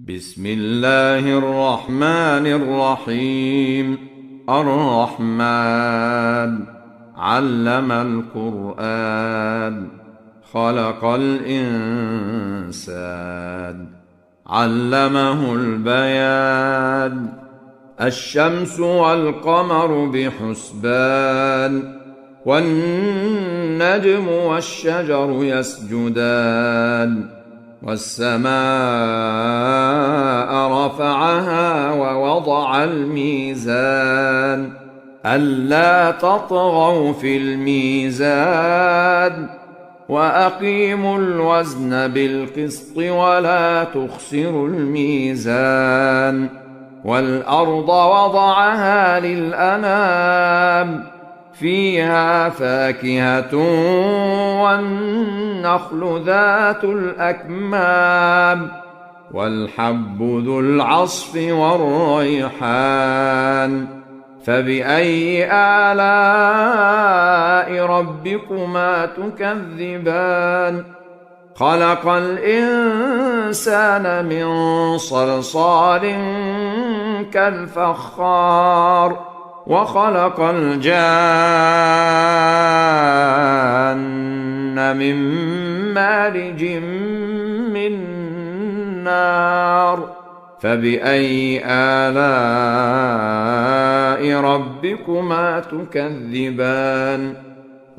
بسم الله الرحمن الرحيم. الرحمن علم القرآن، خلق الإنسان، علمه البيان. الشمس والقمر بحسبان، والنجم والشجر يسجدان. والسماء رفعها ووضع الميزان، ألا تطغوا في الميزان، وأقيموا الوزن بالقسط ولا تخسروا الميزان. والأرض وضعها للأنام، فيها فاكهة والنخل ذات الأكمام، والحب ذو العصف والريحان. فبأي آلاء ربكما تكذبان؟ خلق الإنسان من صلصال كالفخار، وخلق الجان من مارج من نار. فبأي آلاء ربكما تكذبان؟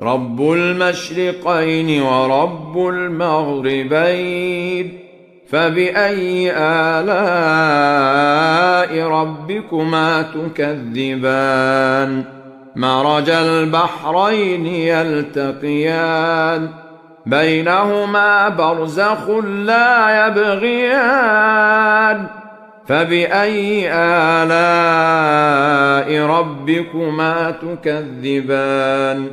رب المشرقين ورب المغربين، فبأي آلاء ربكما تكذبان؟ مرج البحرين يلتقيان، بينهما برزخ لا يبغيان. فبأي آلاء ربكما تكذبان؟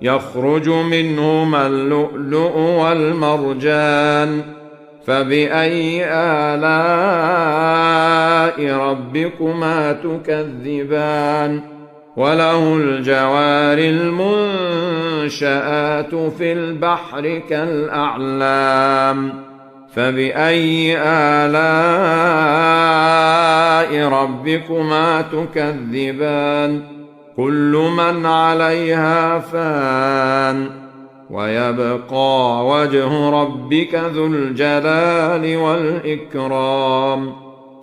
يخرج منهما اللؤلؤ والمرجان. فبأي آلاء ربكما تكذبان؟ وله الجوار المنشآت في البحر كالأعلام. فبأي آلاء ربكما تكذبان؟ كل من عليها فان، ويبقى وجه ربك ذو الجلال والإكرام.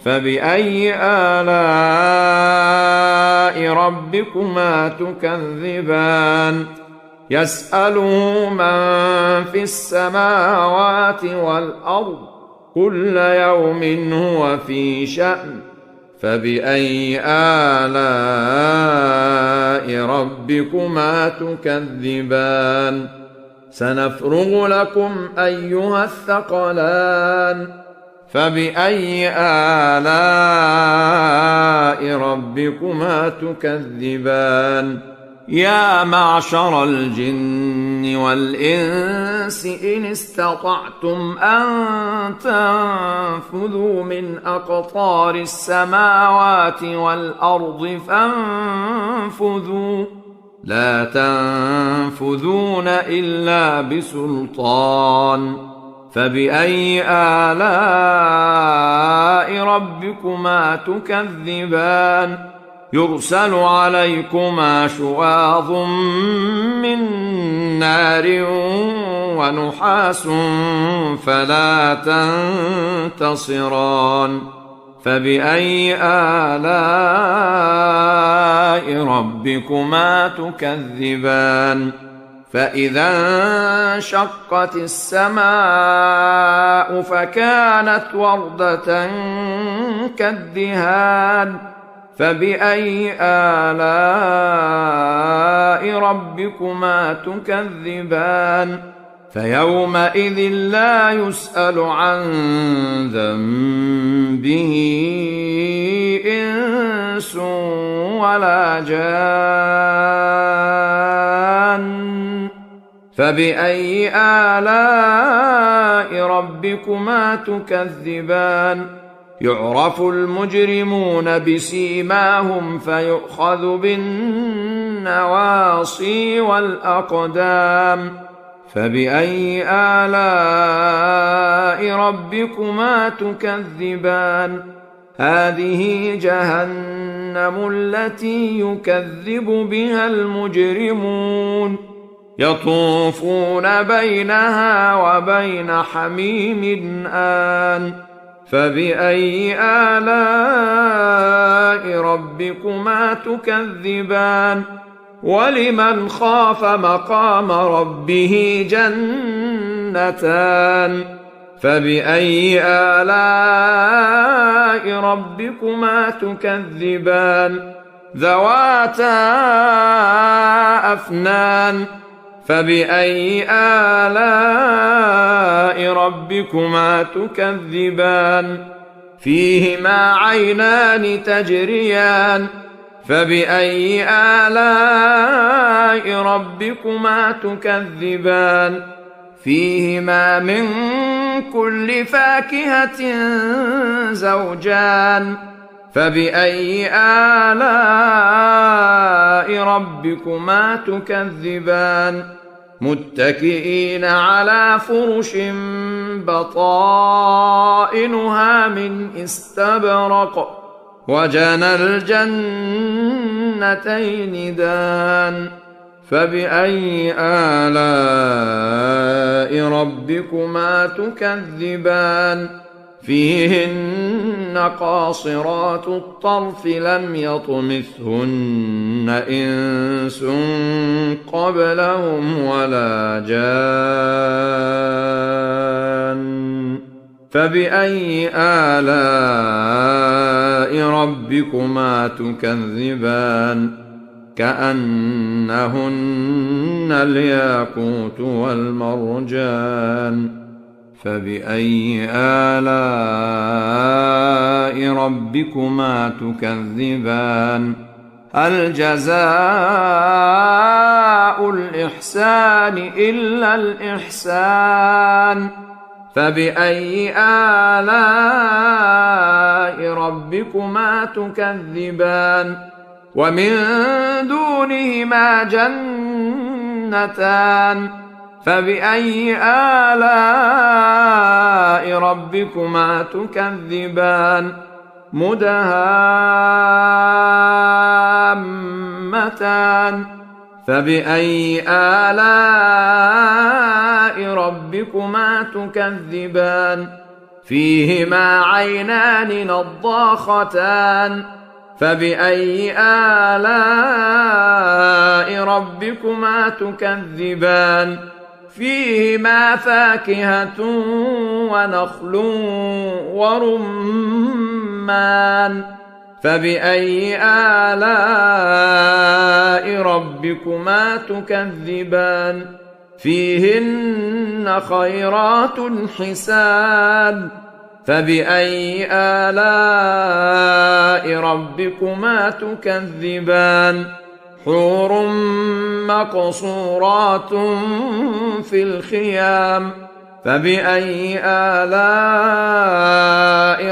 فبأي آلاء ربكما تكذبان؟ يسأله من في السماوات والأرض، كل يوم هو في شأن. فبأي آلاء ربكما تكذبان؟ سنفرغ لكم أيها الثقلان. فبأي آلاء ربكما تكذبان؟ يا معشر الجن والإنس إن استطعتم أن تنفذوا من أقطار السماوات والأرض فانفذوا، لا تنفذون إلا بسلطان. فبأي آلاء ربكما تكذبان؟ يرسل عليكما شواظ من نار ونحاس فلا تنتصران. فبأي آلاء ربكما تكذبان؟ فإذا انشقت السماء فكانت وردة كالدهان. فبأي آلاء ربكما تكذبان؟ فيومئذ لا يسأل عن ذنبه إنس ولا جان. فبأي آلاء ربكما تكذبان؟ يعرف المجرمون بسيماهم فيؤخذ بالنواصي والأقدام. فبأي آلاء ربكما تكذبان هذه جهنم التي يكذب بها المجرمون يطوفون بينها وبين حميم آن فبأي آلاء ربكما تكذبان ولمن خاف مقام ربه جنتان فبأي آلاء ربكما تكذبان ذواتا أفنان فبأي آلاء ربكما تكذبان فيهما عينان تجريان فبأي آلاء ربكما تكذبان فيهما من كل فاكهة زوجان فبأي آلاء ربكما تكذبان متكئين على فرش بطائنها من استبرق وجنى الجنتين دان فبأي آلاء ربكما تكذبان فيهن قاصرات الطرف لم يطمثهن إنس قبلهم ولا جان فبأي آلاء ربكما تكذبان كأنهن الياقوت والمرجان فبأي آلاء ربكما تكذبان هل جزاء الإحسان إلا الإحسان فبأي آلاء ربكما تكذبان ومن دونهما جنتان فبأي آلاء ربكما تكذبان مدهامتان فبأي آلاء ربكما تكذبان فيهما عينان نضاختان فبأي آلاء ربكما تكذبان فيهما فاكهة ونخل ورمان فبأي آلاء ربكما تكذبان فيهن خيرات حسان فبأي آلاء ربكما تكذبان حور مقصورات في الخيام فبأي آلاء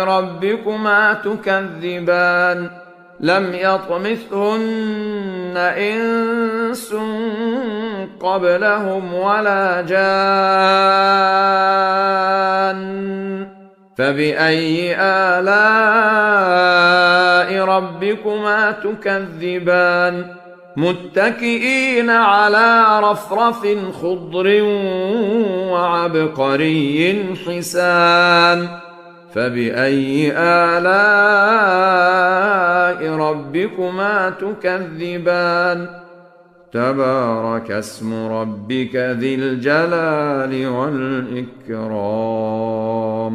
ربكما تكذبان لم يطمثهن إنس قبلهم ولا جان فبأي آلاء ربكما تكذبان متكئين على رفرف خضر وعبقري حسان فبأي آلاء ربكما تكذبان تبارك اسم ربك ذي الجلال والإكرام